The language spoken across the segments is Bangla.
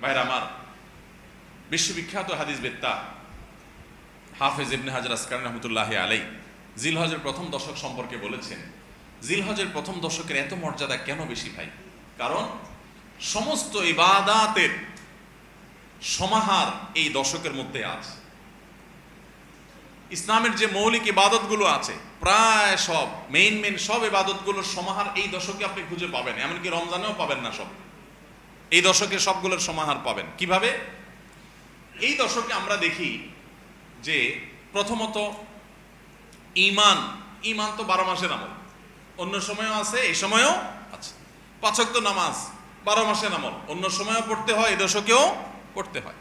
ভাইরা আমার, বিশ্ববিখ্যাত হাদিস বেত্তা হাফেজ ইবনে হাজার আসকালানী রাহমাতুল্লাহি আলাইহি জিলহজের প্রথম দশক সম্পর্কে বলেছেন, জিলহজের প্রথম দশকের এত মর্যাদা কেন বেশি ভাই? কারণ সমস্ত ইবাদাতের সমাহার এই দশকের মধ্যে আছে। ইসলামের যে মৌলিক ইবাদতগুলো আছে প্রায় সব মেইন সব ইবাদতগুলোর সমাহার এই দশকে আপনি খুঁজে পাবেন, এমনকি রমজানেও পাবেন না সব। এই দশকে সবগুলোর সমাহার পাবেন। কিভাবে? এই দশকে আমরা দেখি যে প্রথমত ঈমান তো 12 মাসের আমল, অন্য সময়ও আছে, এই সময়ও আছে। 5 ওয়াক্ত নামাজ 12 মাসের আমল, অন্য সময়ও পড়তে হয়, এই দশকেও পড়তে হয়।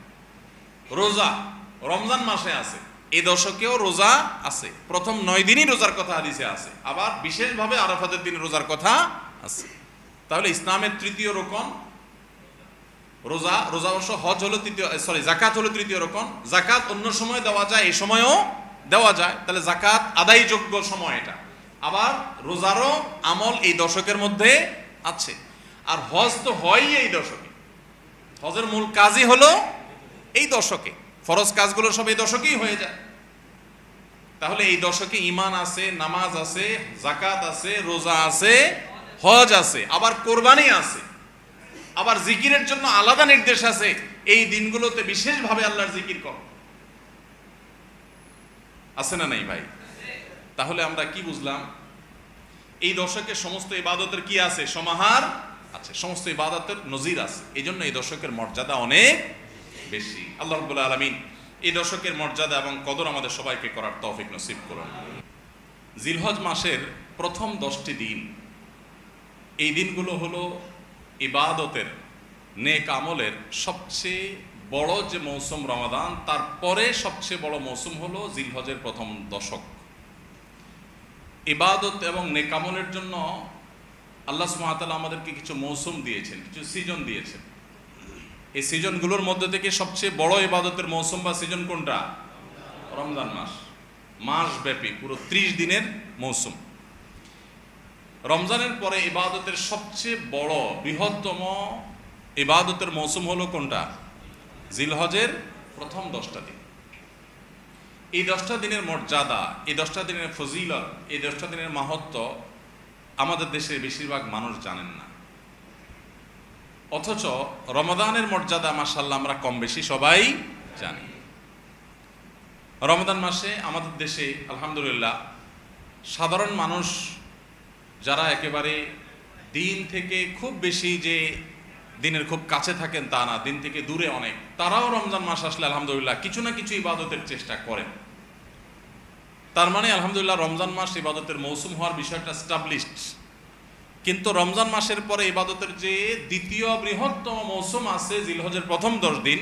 রোজা রমজান মাসে আছে, এই দশকেও রোজা আছে। প্রথম 9 দিনই রোজার কথা হাদিসে আছে, আবার বিশেষভাবে আরাফাতের দিন রোজার কথা আছে। তাহলে ইসলামের তৃতীয় রকম রোজা। রোজা অবশ্য হজ হলো জাকাত হলো তৃতীয় রকম। জাকাত অন্য সময় দেওয়া যায়, এই সময়ও দেওয়া যায়, তাহলে জাকাত আদায়যোগ্য সময় এটা। আবার রোজারও আমল এই দশকের মধ্যে আছে। আর হজ তো হয়ই এই দশকে, হজের মূল কাজই হলো এই দশকে, ফরজ কাজগুলো সব এই দশকেই হয়ে যায়। তাহলে এই দশকে ঈমান আছে, নামাজ আছে, জাকাত আছে, রোজা আছে, হজ আছে, আবার কোরবানি আছে, আবার জিকিরের জন্য আলাদা নির্দেশ আছে। এই দিনগুলোতে বিশেষভাবে আল্লাহর জিকির কর আছে না নাই ভাই? তাহলে আমরা কি বুঝলাম? এই দশকে সমস্ত ইবাদতের কি আছে? সমাহার আছে, সমস্ত ইবাদতের নজির আছে। এই জন্য এই দশকের মর্যাদা অনেক বেশি। আল্লাহ রাব্বুল আলামিন এই দশকের মর্যাদা এবং কদর আমাদের সবাইকে করার তৌফিক নসিব করুন। জিলহজ মাসের প্রথম 10টি দিন, এই দিনগুলো হলো ইবাদতের, নেক আমলের সবচেয়ে বড় যে মৌসুম রমাদান, তারপরে সবচেয়ে বড় মৌসুম হলো জিলহজের প্রথম দশক। ইবাদত এবং নেক আমলের জন্য আল্লাহ সুবহানাহু ওয়া তাআলা আমাদেরকে কিছু মৌসুম দিয়েছেন, কিছু সিজন দিয়েছেন। এই সিজনগুলোর মধ্যে থেকে সবচেয়ে বড় ইবাদতের মৌসুম বা সিজন কোনটা? রমজান মাস, মাসব্যাপী পুরো 30 দিনের মৌসুম। রমজানের পরে ইবাদতের সবচেয়ে বড় বৃহত্তম ইবাদতের মৌসুম হলো কোনটা? জিলহজের প্রথম 10টা দিন। এই 10টা দিনের মর্যাদা, এই 10টা দিনের ফজিলত, এই 10টা দিনের মাহাত্ম্য আমাদের দেশের বেশিরভাগ মানুষ জানেন না। অথচ রমাদানের মর্যাদা মাশাআল্লাহ আমরা কম বেশি সবাই জানি। রমাদান মাসে আমাদের দেশে আলহামদুলিল্লাহ সাধারণ মানুষ যারা একেবারে দিন থেকে খুব বেশি যে দিনের খুব কাছে থাকেন তা না, দিন থেকে দূরে অনেক, তারাও রমজান মাস আসলে আলহামদুলিল্লাহ কিছু না কিছু ইবাদতের চেষ্টা করেন। তার মানে আলহামদুলিল্লাহ রমজান মাস ইবাদতের মৌসুম হওয়ার বিষয়টা এস্টাবলিশড। কিন্তু রমজান মাসের পরে ইবাদতের যে দ্বিতীয় বৃহত্তম মৌসুম আছে জিলহজের প্রথম 10 দিন,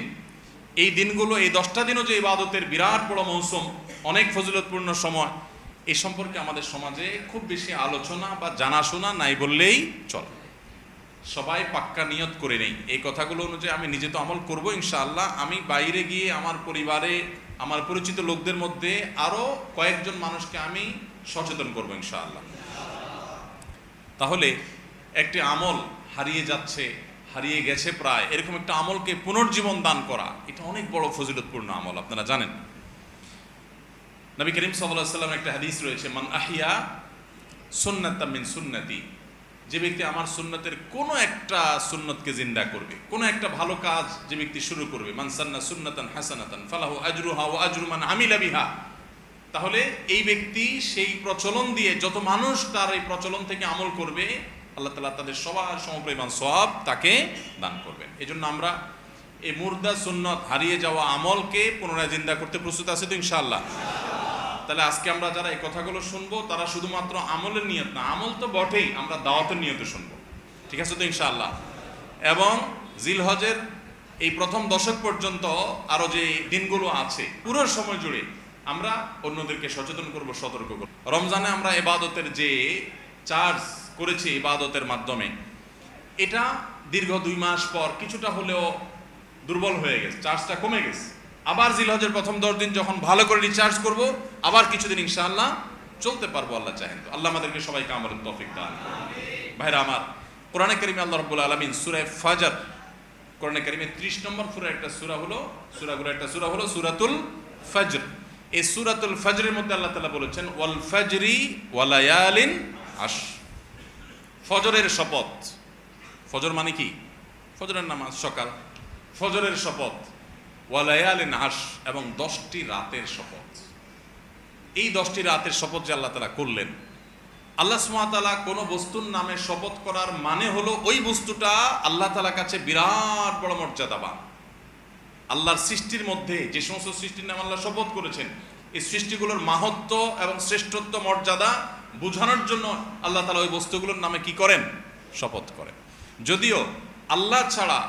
এই দিনগুলো, এই 10টা দিনও যে ইবাদতের বিরাট বড় মৌসুম, অনেক ফজিলতপূর্ণ সময়, এই সম্পর্কে আমাদের সমাজে খুব বেশি আলোচনা বা জানাশোনা নাই বললেই চলে। সবাই পাক্কা নিয়ত করে নেই এই কথাগুলো অনুযায়ী আমি নিজে তো আমল করবো ইনশাআল্লাহ, আমি বাইরে গিয়ে আমার পরিবারে, আমার পরিচিত লোকদের মধ্যে আরো কয়েকজন মানুষকে আমি সচেতন করবো ইনশাআল্লাহ। তাহলে একটি আমল হারিয়ে যাচ্ছে, হারিয়ে গেছে প্রায়, এরকম একটা আমলকে পুনর্জীবন দান করা, এটা অনেক বড় ফজিলতপূর্ণ আমল, আপনারা জানেন। নবী করিম সাল্লাল্লাহু আলাইহি ওয়াসাল্লামের একটা হাদিস রয়েছে, মান আহিয়া সুন্নাতাম মিন সুন্নতি, যে ব্যক্তি আমার সুন্নতের কোনো একটা সুন্নতকে জিন্দা করবে, কোনো একটা ভালো কাজ যে ব্যক্তি শুরু করবে, মান সান্না সুন্নাতান হাসানাতান ফালাহু আজরুহা ওয়া আজরু মান আমিলা বিহা, তাহলে এই ব্যক্তি সেই প্রচলন দিয়ে যত মানুষ তার এই প্রচলন থেকে আমল করবে, আল্লাহ তাআলা তাদের সবার সমপরিমাণ সওয়াব তাকে দান করবেন। এজন্য আমরা এই মুর্দা সুন্নত, হারিয়ে যাওয়া আমলকে পুনরায় জিন্দা করতে প্রস্তুত আছি তো ইনশাআল্লাহ। তাহলে আজকে আমরা যারা এই কথাগুলো শুনবো তারা শুধুমাত্র আমলের নিয়ত না, আমল তো বটেই, আমরা দাওয়াতের নিয়তে শুনবো, ঠিক আছে তো ইনশাআল্লাহ। এবং জিলহজের এই প্রথম দশক পর্যন্ত আরো যে দিনগুলো আছে পুরো সময় জুড়ে আমরা অন্যদেরকে সচেতন করব, সতর্ক করব। রমজানে আমরা ইবাদতের যে চার্জ করেছি ইবাদতের মাধ্যমে, এটা দীর্ঘ 2 মাস পর কিছুটা হলেও দুর্বল হয়ে গেছে, চার্জটা কমে গেছে। আবার জিলহজের প্রথম 10 দিন যখন ভালো করে রিচার্জ করব, আবার কিছুদিন ইনশাআল্লাহ চলতে পারবো আল্লাহ চাহেন তো। আল্লাহ আমাদেরকে সবাইকে আমলের তৌফিক দান করুন। ভাইরা আমার, কোরআনে কারীমে আল্লাহ রাব্বুল আলামিন সূরা ফাজর কোরআনে কারিমে 30 নম্বর সূরাগুলোর একটা সূরা হলো সূরাতুল ফজর। এই সূরাতুল ফজরের মধ্যে আল্লাহ তাআলা বলেছেন ওয়াল ফজরি ওয়া লায়ালিন আশ, ফজরের শপথ। ফজর মানে কি? ফজরের নামাজ, সকাল। ফজরের শপথ, ওয়া লায়ালিন আশ, এবং 10টি রাতের শপথ। এই 10টি রাতের শপথ যে আল্লাহ তাআলা করলেন, আল্লাহ সুবহানাহু ওয়া তাআলা কোনো বস্তুর নামে শপথ করার মানে হলো ওই বস্তুটা আল্লাহ তাআলার কাছে বিরাট বড় মর্যাদাবান। আল্লাহর সৃষ্টির মধ্যে যে সমস্ত সৃষ্টির নামে আল্লাহ শপথ করেছেন, এই সৃষ্টিগুলোর মাহাত্ম্য এবং শ্রেষ্ঠত্ব মর্যাদা বোঝানোর জন্য আল্লাহ তাআলা ওই বস্তুগুলোর নামে কি করেন? শপথ করেন। যদিও আল্লাহ ছাড়া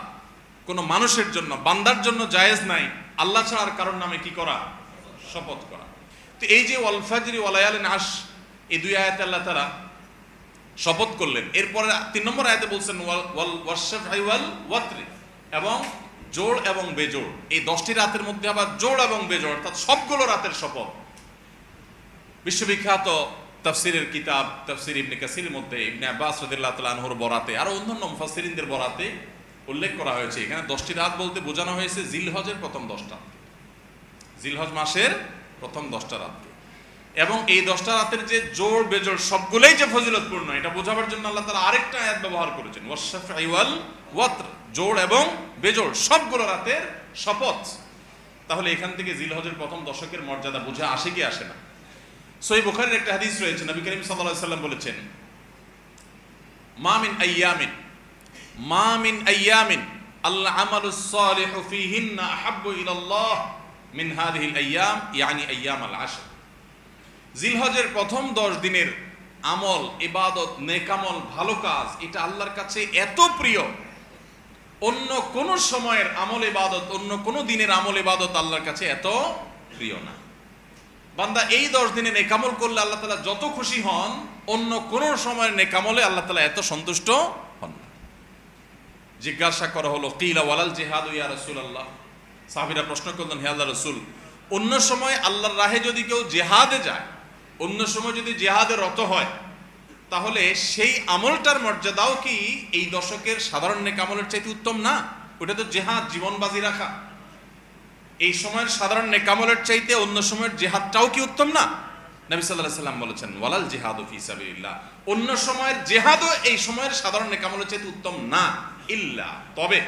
কোনো মানুষের জন্য, বান্দার জন্য জায়েজ নাই আল্লাহ ছাড়া আর কারোর নামে কি করা? শপথ করা। তো এই যে ওয়াল ফাজরি ওয়া লায়ালিন আশ, এই দুই আয়াতে আল্লাহ তাআলা শপথ করলেন। এরপরে 3 নম্বর আয়াতে বলছেন ওয়াশ-শাফঈ ওয়াল ওয়াতর, এবং জোড় এবং বেজোড়। এই 10টি রাতের মধ্যে আবার জোড় এবং বেজোড়, অর্থাৎ সবগুলো রাতের শপথ। বিশ্ববিখ্যাত তাফসীরের কিতাব তাফসীর ইবনে কাসীরের মধ্যে ইবনে আব্বাস রাদিয়াল্লাহু তাআলা আনহুর বরাতে, আরো অন্যান্য মুফাসসিরিনদের বরাতে উল্লেখ করা হয়েছে, এখানে 10টি রাত বলতে বোঝানো হয়েছে জিলহজের প্রথম 10টা, জিলহজ মাসের প্রথম 10টা রাতকে। এবং এই 10টা রাতের যে জোড় বেজোড় সবগুলোই যে ফজিলতপূর্ণ, এটা বোঝাবার জন্য আল্লাহ তাআলা আরেকটা আয়াত ব্যবহার করেছেন, ওয়াশ-শাফঈ ওয়াল ওয়াতর, জোড় এবং বেজোড় সবগুলো রাতের শপথ। তাহলে এখান থেকে জিলহজের প্রথম দশকের মর্যাদা বুঝে আসে কি আসে না? সহিহ বুখারীর একটা হাদিস রয়েছে, নবী করিম সাল্লাল্লাহু আলাইহি ওয়াসাল্লাম বলেছেন মা মিন আইয়ামিন আল আমালুস সালিহু ফীহিন্না আহাব্বু ইলাল্লাহ মিন হাযিহিল আইয়াম, ইয়ানি আইয়ামাল আশর। জিলহজের প্রথম 10 দিনের আমল, ইবাদত, নেকামল, ভালো কাজ, এটা আল্লাহর কাছে এত প্রিয়, অন্য কোন সময়ের আমল ইবাদত, অন্য কোন দিনের আমল ইবাদত আল্লাহর কাছে এত প্রিয় না। বান্দা এই 10 দিনে নেকামল করলে আল্লাহ তাআলা যত খুশি হন, অন্য কোন সময়ের নেকামলে আল্লাহ তাআলা এত সন্তুষ্ট হন না। জিজ্ঞাসা করা হলো কিলা ওয়ালাল জিহাদু ইয়া রাসূলুল্লাহ, সাহাবীরা প্রশ্ন করলেন, হে আল্লাহর রাসূল, অন্য সময় আল্লাহর রাহে যদি কেউ জিহাদে যায়, অন্য সময় যদি জিহাদে রত হয়, তাহলে সেই আমলটার মর্যাদাও কি এই দশকের সাধারণ নেকামলের চাইতে উত্তম না? ওটা তো জিহাদ, জীবন বাজি রাখা। এই সময়ের সাধারণ নেকামলের চাইতে অন্য সময়ের জিহাদটাও কি উত্তম না? নবী সাল্লাল্লাহু আলাইহি সাল্লাম বলেছেন ওয়ালাল জিহাদু ফি সাবিলিল্লাহ, অন্য সময়ের জিহাদও এই সময়ের সাধারণ নেকামলের চাইতে উত্তম না, ইল্লা, তবে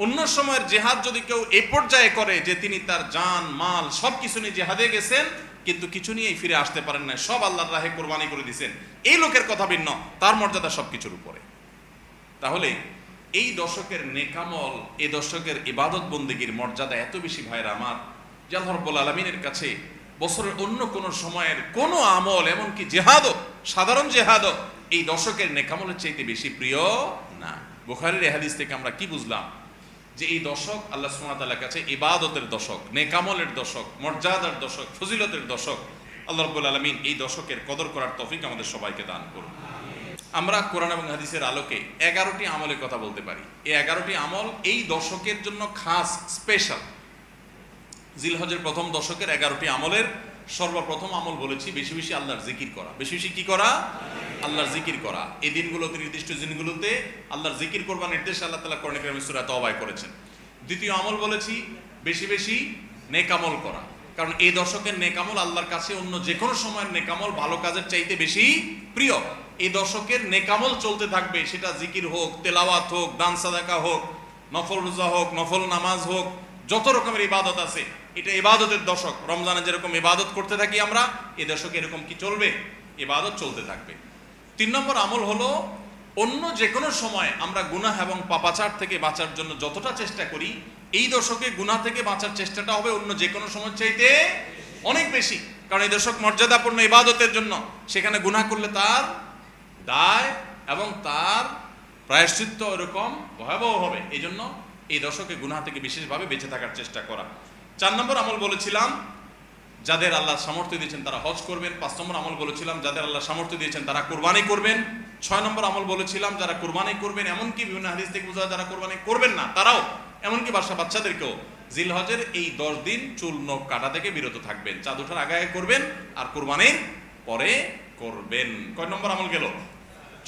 অন্য সময়ের জিহাদ যদি কেউ এই পর্যায়ে করে যে তিনি তার জান মাল সবকিছু নিয়ে জিহাদে গেছেন, কিন্তু কিছু নিয়েই ফিরে আসতে পারেন না, সব আল্লাহর রাহে কোরবানি করে দিয়েছেন, এই লোকের কথা ভিন্ন, তার মর্যাদা সবকিছুর উপরে। তাহলে এই দশকের নেকামল, এই দশকের ইবাদত বন্দেগীর মর্যাদা এত বেশি ভাইরা আমার, যে আল্লাহ রাব্বুল আলামিনের কাছে বছরের অন্য কোন সময়ের কোন আমল, এমনকি জিহাদও, সাধারণ জিহাদও এই দশকের নেকামলের চাইতে বেশি প্রিয় না। বুখারীর এই হাদিস থেকে আমরা কি বুঝলাম? যে এই দশক আল্লাহ সুবহানাহু ওয়া তাআলার কাছে ইবাদতের দশক, নেকামলের দশক, মর্যাদার দশক, ফজিলতের দশক। আল্লাহ রাব্বুল আলামিন এই দশকের কদর করার তৌফিক আমাদের সবাইকে দান করুন। আমরা কোরআন এবং হাদিসের আলোকে 11টি আমলের কথা বলতে পারি। এই 11টি আমল এই দশকের জন্য খাস, স্পেশাল। জিলহজের প্রথম দশকের 11টি আমলের সর্বপ্রথম আমল বলেছি বেশি বেশি আল্লাহর জিকির করা। বেশি বেশি কি করা? আল্লাহর জিকির করা। এই দিনগুলোতে, নির্দিষ্ট দিনগুলোতে আল্লাহর জিকির করবার নির্দেশ আল্লাহ তাআলা কোরআনে কারিমে সূরা তাওবায় করেছেন। দ্বিতীয় আমল বলেছি বেশি বেশি নেকামল করা, কারণ এই দশকের নেকামল আল্লাহর কাছে অন্য যে কোনো সময়ের নেকামল ভালো কাজের চাইতে বেশি প্রিয়। এই দশকের নেকামল চলতে থাকবে, সেটা জিকির হোক, তেলাওয়াত হোক, দান সাদাকা হোক, নফল রোজা হোক, নফল নামাজ হোক, যত রকমের ইবাদত আছে, এটা ইবাদতের দশক। রমজানে যেরকম ইবাদত করতে থাকি আমরা, এই দশকে এরকম কি চলবে? ইবাদত চলতে থাকবে। 3 নম্বর আমল হলো অন্য যে কোনো সময় আমরা গুনাহ এবং পাপাচার থেকে বাঁচার জন্য যতটা চেষ্টা করি, এই দশকে গুনাহ থেকে বাঁচার চেষ্টাটা হবে অন্য যে কোনো সময় চাইতে অনেক বেশি, কারণ এই দশক মর্যাদাপূর্ণ ইবাদতের জন্য। সেখানে গুনাহ করলে তার দায় এবং তার প্রায়শ্চিত্ত এরকম ভয়াবহ হবে। এই জন্য এই দশকে গুনাহ থেকে বিশেষভাবে বেঁচে থাকার চেষ্টা করা। 4 নম্বর আমল বলেছিলাম যাদের আল্লাহ সামর্থ্য দিয়েছেন তারা হজ করবেন। 5 নম্বর আমল বলেছিলাম যাদের আল্লাহ সামর্থ্য দিয়েছেন তারা কুরবানি করবেন। 6 নম্বর আমল বলেছিলাম যারা কুরবানি করবেন, এমনকি বিভিন্ন হাদিস থেকে বোঝা যারা কুরবানি করবেন না তারাও, এমনকি বাচ্চাদেরকেও জিলহজের এই 10 দিন চুল নখ কাটা থেকে বিরত থাকবেন। চাঁদ ওঠার আগে আগে করবেন আর কুরবানির পরে করবেন। কয় নম্বর আমল গেল?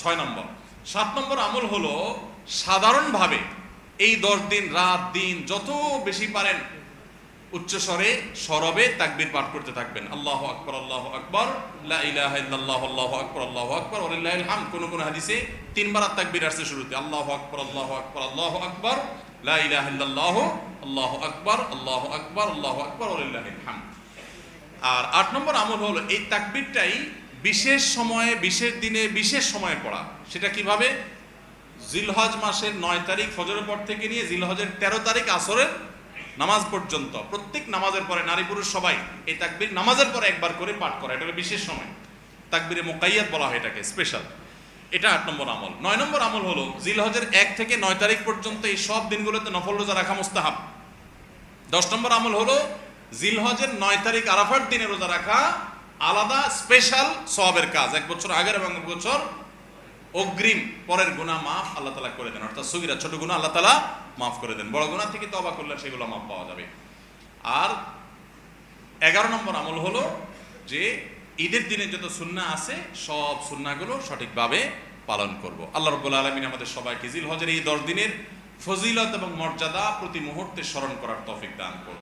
6 নম্বর। 7 নম্বর আমল হলো সাধারণভাবে এই 10 দিন রাত দিন যত বেশি পারেন উচ্চ স্বরে সরবে তাকবীর পাঠ করতে থাকবেন। আল্লাহু আকবার, আল্লাহু আকবার, লা ইলাহা ইল্লাল্লাহ, আল্লাহু আকবার, আল্লাহু আকবার, ওয়া লিল্লাহিল হামদ। কোন হাদিসে 3 বার তাকবীর আসছে শুরুতে, আল্লাহু আকবার, আল্লাহু আকবার, আল্লাহু আকবার, লা ইলাহা ইল্লাল্লাহ, আল্লাহু আকবার, আল্লাহু আকবার, আল্লাহু আকবার, ওয়া লিল্লাহিল হামদ। আর 8 নম্বর আমল হলো এই তাকবীরটাই বিশেষ সময়ে, বিশেষ দিনে, বিশেষ সময়ে পড়া। সেটা কিভাবে? জিলহজ মাসের 9 তারিখ ফজরের পর থেকে নিয়ে জিলহজের 13 তারিখ আসরের নামাজ পর্যন্ত প্রত্যেক নামাজের পরে নারী পুরুষ সবাই এই তাকবীর নামাজের পরে একবার করে পাঠ করা। এটা হলো বিশেষ সময়, তাকবীরে মুকাইয়াদ বলা হয় এটাকে, স্পেশাল। এটা 8 নম্বর আমল। 9 নম্বর আমল হলো জিলহজের 1 থেকে 9 তারিখ পর্যন্ত এই সব দিনগুলোতে নফল রোজা রাখা মুস্তাহাব। 10 নম্বর আমল হলো জিলহজের 9 তারিখ আরাফার দিনে রোজা রাখা আলাদা স্পেশাল সওয়াবের কাজ। 1 বছর আগের এবং 1 বছর অগ্রিম পরের গুনাহ মাফ আল্লাহ তাআলা করে দেন, অর্থাৎ সগীরা ছোট গুনাহ আল্লাহ তাআলা মাফ করে দেন, বড় গুনাহ থেকে তওবা করলে সেগুলো মাফ পাওয়া যাবে। আর 11 নম্বর আমল হলো যে ঈদের দিনে যত সুন্নাহ আছে সব সুন্নাহগুলো সঠিকভাবে পালন করব। আল্লাহ রাব্বুল আলামিন আমাদের সবাইকে জিলহজের এই 10 দিনের ফজিলত এবং মর্যাদা প্রতি মুহূর্তে স্মরণ করার তৌফিক দান করুন।